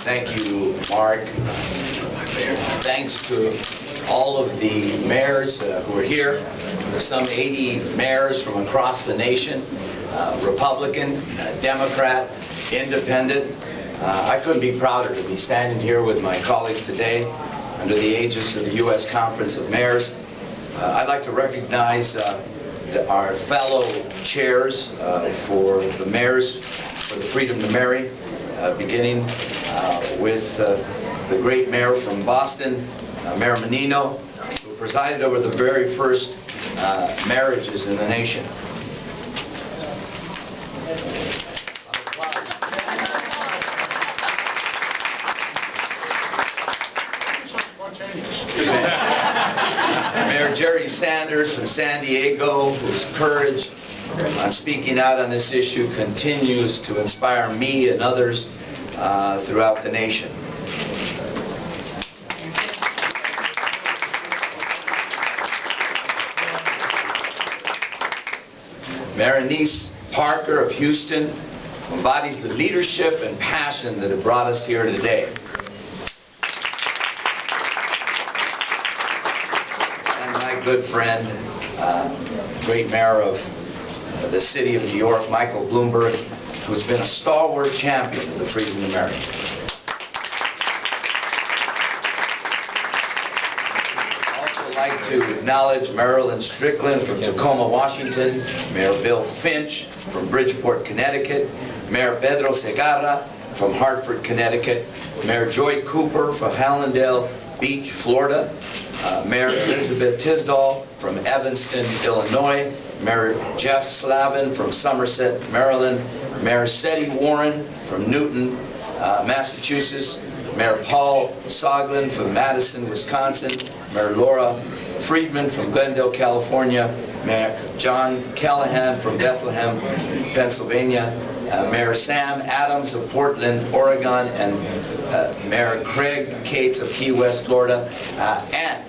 Thank you, Mark. Thanks to all of the mayors who are here. There's some 80 mayors from across the nation, Republican, Democrat, Independent. I couldn't be prouder to be standing here with my colleagues today under the aegis of the U.S. Conference of Mayors. I'd like to recognize our fellow chairs for the mayors for the Freedom to Marry, beginning with the great mayor from Boston, Mayor Menino, who presided over the very first marriages in the nation. Mayor Jerry Sanders from San Diego, whose courage on speaking out on this issue continues to inspire me and others throughout the nation. Mayor Annise Parker of Houston embodies the leadership and passion that have brought us here today. And my good friend, great mayor of the city of New York, Michael Bloomberg, who has been a stalwart champion of the Freedom to Marry. I'd like to acknowledge Marilyn Strickland from Tacoma, Washington, Mayor Bill Finch from Bridgeport, Connecticut, Mayor Pedro Segarra from Hartford, Connecticut, Mayor Joy Cooper from Hallandale Beach, Florida, Mayor Elizabeth Tisdall from Evanston, Illinois, Mayor Jeff Slavin from Somerset, Maryland, Mayor Seti Warren from Newton, Massachusetts, Mayor Paul Soglin from Madison, Wisconsin, Mayor Laura Friedman from Glendale, California, Mayor John Callahan from Bethlehem, Pennsylvania, Mayor Sam Adams of Portland, Oregon, and Mayor Craig Cates of Key West, Florida, and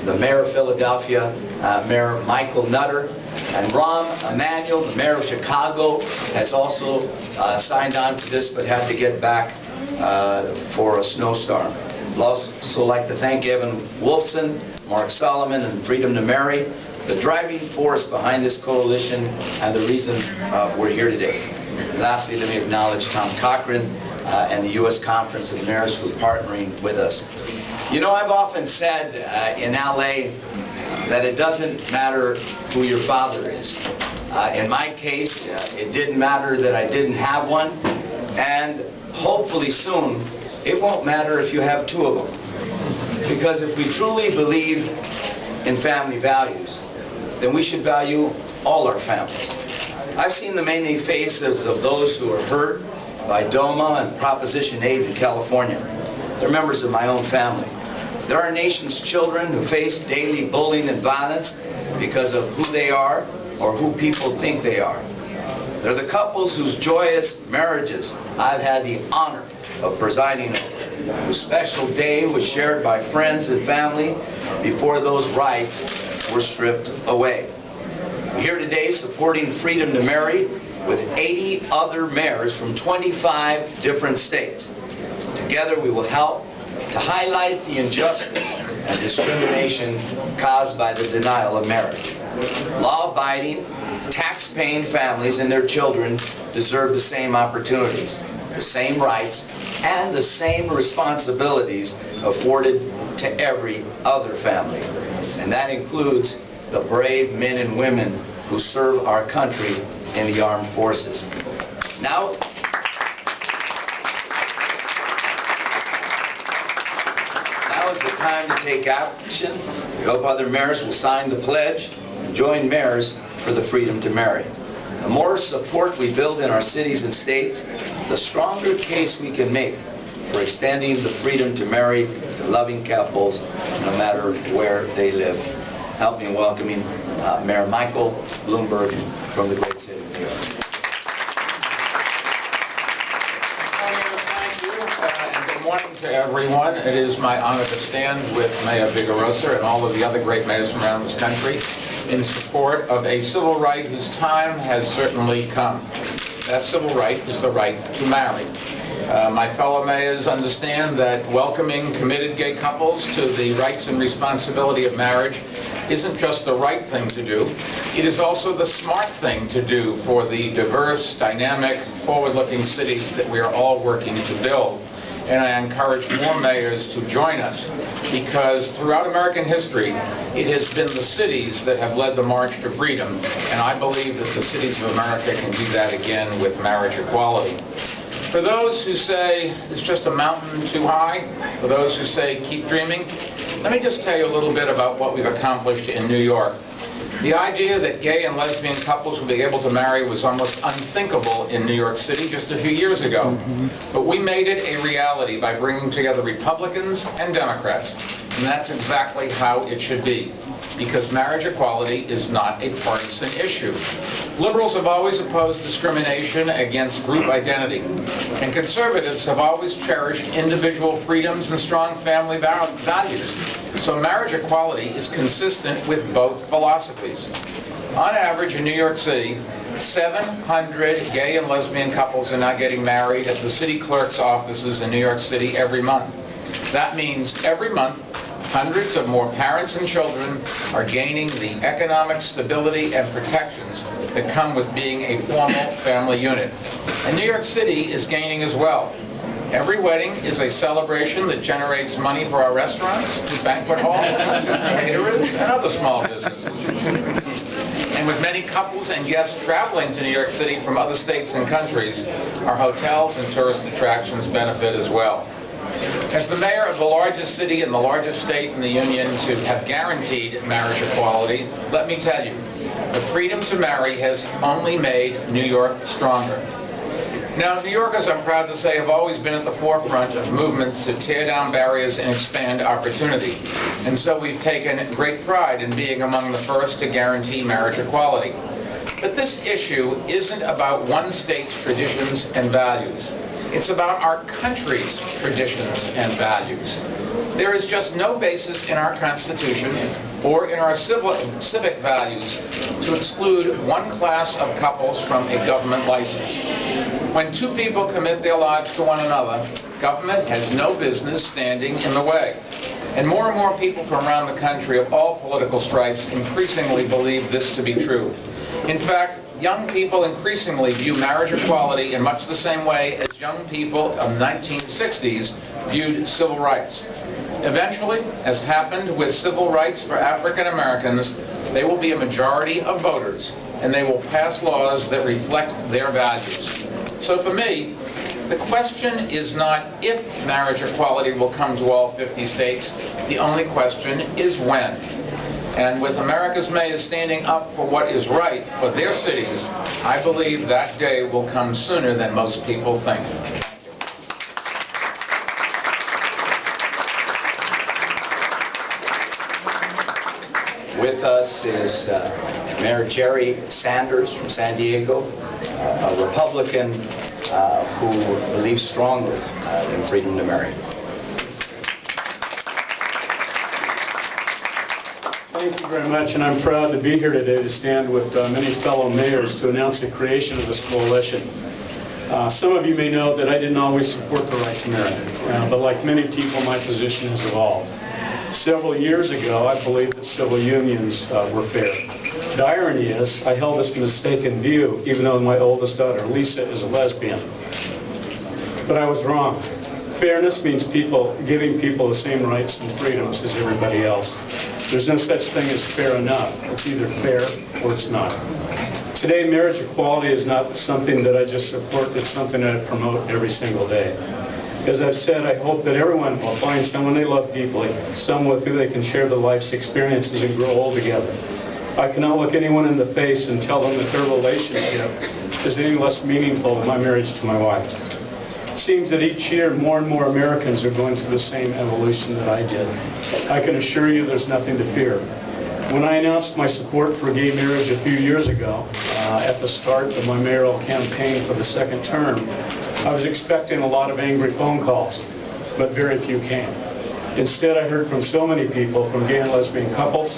the Mayor of Philadelphia, Mayor Michael Nutter, and Rahm Emanuel, the Mayor of Chicago, has also signed on to this but had to get back for a snowstorm. I'd also like to thank Evan Wolfson, Mark Solomon, and Freedom to Marry, the driving force behind this coalition and the reason we're here today. And lastly, let me acknowledge Tom Cochran and the U.S. Conference of Mayors for partnering with us. You know, I've often said in L.A. that it doesn't matter who your father is. In my case, it didn't matter that I didn't have one, and hopefully soon, it won't matter if you have two of them. Because if we truly believe in family values, then we should value all our families. I've seen the many faces of those who are hurt by DOMA and Proposition 8 in California. They're members of my own family. There are nation's children who face daily bullying and violence because of who they are or who people think they are. They're the couples whose joyous marriages I've had the honor of presiding over, whose special day was shared by friends and family before those rights were stripped away. We're here today supporting Freedom to Marry with 80 other mayors from 25 different states. Together we will help to highlight the injustice and discrimination caused by the denial of marriage. Law-abiding, tax-paying families and their children deserve the same opportunities, the same rights, and the same responsibilities afforded to every other family. And that includes the brave men and women who serve our country in the armed forces. Now is the time to take action. We hope other mayors will sign the pledge and join mayors for the Freedom to Marry. The more support we build in our cities and states, the stronger case we can make for extending the freedom to marry to loving couples no matter where they live. Help me in welcoming Mayor Michael Bloomberg from the great city of New York. Thank you, and good morning to everyone. It is my honor to stand with Mayor Villaraigosa and all of the other great mayors from around this country in support of a civil right whose time has certainly come. That civil right is the right to marry. My fellow mayors understand that welcoming committed gay couples to the rights and responsibility of marriage isn't just the right thing to do, it is also the smart thing to do for the diverse, dynamic, forward-looking cities that we are all working to build. And I encourage more mayors to join us, because throughout American history, it has been the cities that have led the march to freedom, and I believe that the cities of America can do that again with marriage equality. For those who say it's just a mountain too high, for those who say keep dreaming, let me just tell you a little bit about what we've accomplished in New York. The idea that gay and lesbian couples would be able to marry was almost unthinkable in New York City just a few years ago. But we made it a reality by bringing together Republicans and Democrats. And that's exactly how it should be, because marriage equality is not a partisan issue. Liberals have always opposed discrimination against group identity, and conservatives have always cherished individual freedoms and strong family values. So marriage equality is consistent with both philosophies. On average, in New York City, 700 gay and lesbian couples are now getting married at the city clerk's offices in New York City every month. That means every month, hundreds of more parents and children are gaining the economic stability and protections that come with being a formal family unit. And New York City is gaining as well. Every wedding is a celebration that generates money for our restaurants, banquet halls, caterers, and other small businesses. And with many couples and guests traveling to New York City from other states and countries, our hotels and tourist attractions benefit as well. As the mayor of the largest city and the largest state in the Union to have guaranteed marriage equality, let me tell you, the freedom to marry has only made New York stronger. Now, New Yorkers, I'm proud to say, have always been at the forefront of movements to tear down barriers and expand opportunity. And so we've taken great pride in being among the first to guarantee marriage equality. But this issue isn't about one state's traditions and values. It's about our country's traditions and values. There is just no basis in our Constitution or in our civic values to exclude one class of couples from a government license. When two people commit their lives to one another, government has no business standing in the way. And more people from around the country of all political stripes increasingly believe this to be true. In fact, young people increasingly view marriage equality in much the same way as young people of the 1960s viewed civil rights. Eventually, as happened with civil rights for African Americans, they will be a majority of voters, and they will pass laws that reflect their values. So for me, the question is not if marriage equality will come to all 50 states. The only question is when. And with America's mayors standing up for what is right for their cities, I believe that day will come sooner than most people think. With us is Mayor Jerry Sanders from San Diego, a Republican who believes strongly in freedom to marry. Thank you very much, and I'm proud to be here today to stand with many fellow mayors to announce the creation of this coalition. Some of you may know that I didn't always support the right to marry, but like many people, my position has evolved. Several years ago, I believed that civil unions were fair. The irony is, I held this mistaken view, even though my oldest daughter, Lisa, is a lesbian. But I was wrong. Fairness means giving people the same rights and freedoms as everybody else. There's no such thing as fair enough. It's either fair or it's not. Today, marriage equality is not something that I just support. It's something that I promote every single day. As I've said, I hope that everyone will find someone they love deeply, someone with whom they can share their life's experiences and grow old together. I cannot look anyone in the face and tell them that their relationship is any less meaningful than my marriage to my wife. It seems that each year more and more Americans are going through the same evolution that I did. I can assure you there's nothing to fear. When I announced my support for gay marriage a few years ago, at the start of my mayoral campaign for the second term, I was expecting a lot of angry phone calls, but very few came. Instead, I heard from so many people, from gay and lesbian couples,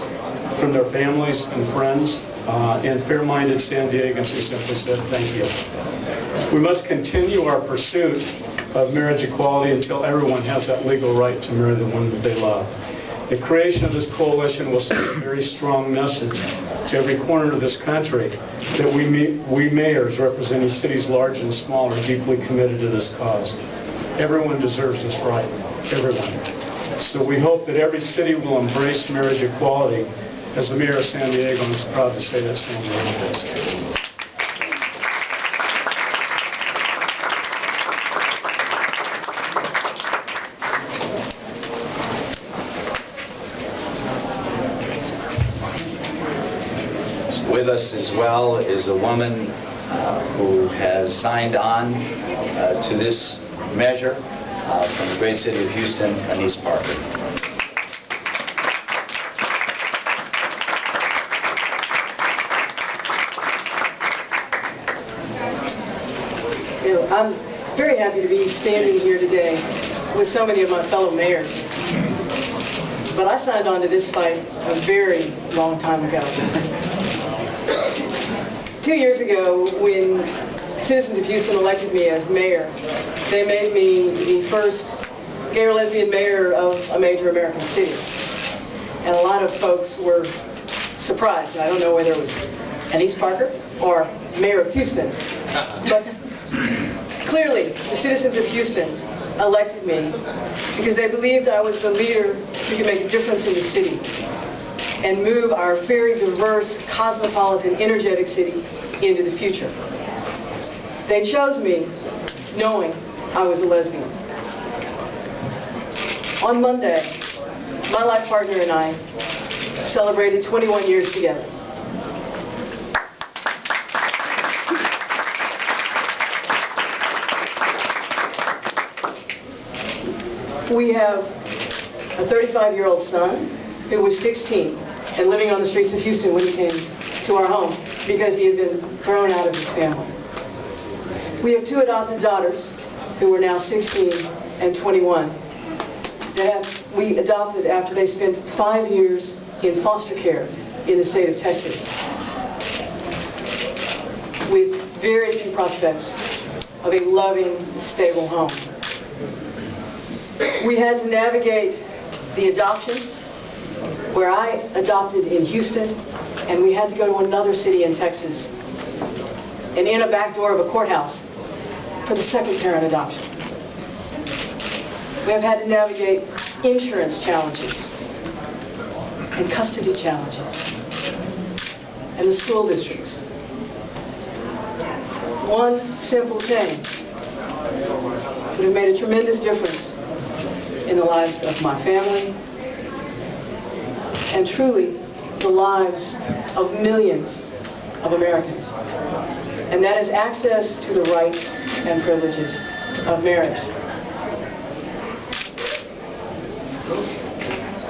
from their families and friends, and fair-minded San Diegans who simply said, thank you. We must continue our pursuit of marriage equality until everyone has that legal right to marry the one that they love. The creation of this coalition will send a very strong message to every corner of this country that we mayors representing cities large and small are deeply committed to this cause. Everyone deserves this right, everyone. So we hope that every city will embrace marriage equality. As the mayor of San Diego, I'm proud to say that San Diego does. With us as well is a woman who has signed on to this measure from the great city of Houston, Annise Parker. I'm very happy to be standing here today with so many of my fellow mayors. But I signed on to this fight a very long time ago. 2 years ago, when citizens of Houston elected me as mayor, they made me the first gay or lesbian mayor of a major American city. And a lot of folks were surprised. I don't know whether it was Annise Parker or mayor of Houston. But clearly, the citizens of Houston elected me because they believed I was the leader who could make a difference in the city and move our very diverse, cosmopolitan, energetic city into the future. They chose me knowing I was a lesbian. On Monday, my life partner and I celebrated 21 years together. We have a 35-year-old son who was 16 and living on the streets of Houston when he came to our home because he had been thrown out of his family. We have 2 adopted daughters who are now 16 and 21 that we adopted after they spent 5 years in foster care in the state of Texas with very few prospects of a loving, stable home. We had to navigate the adoption where I adopted in Houston, and we had to go to another city in Texas and in a back door of a courthouse for the second parent adoption. We have had to navigate insurance challenges and custody challenges and the school districts. One simple change would have made a tremendous difference in the lives of my family and truly the lives of millions of Americans. And that is access to the rights and privileges of marriage.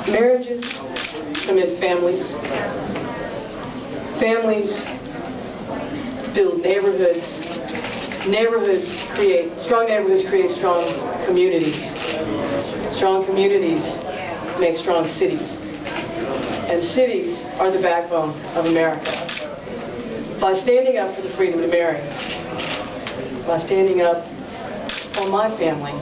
Marriages cement families. Families build neighborhoods. Strong neighborhoods create strong communities. Strong communities make strong cities. And cities are the backbone of America. By standing up for the freedom to marry, by standing up for my family,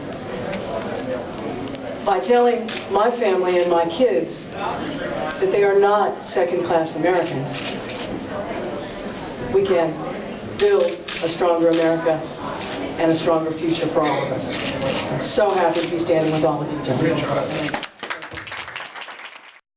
by telling my family and my kids that they are not second-class Americans, we can build a stronger America and a stronger future for all of us. I'm so happy to be standing with all of you, gentlemen.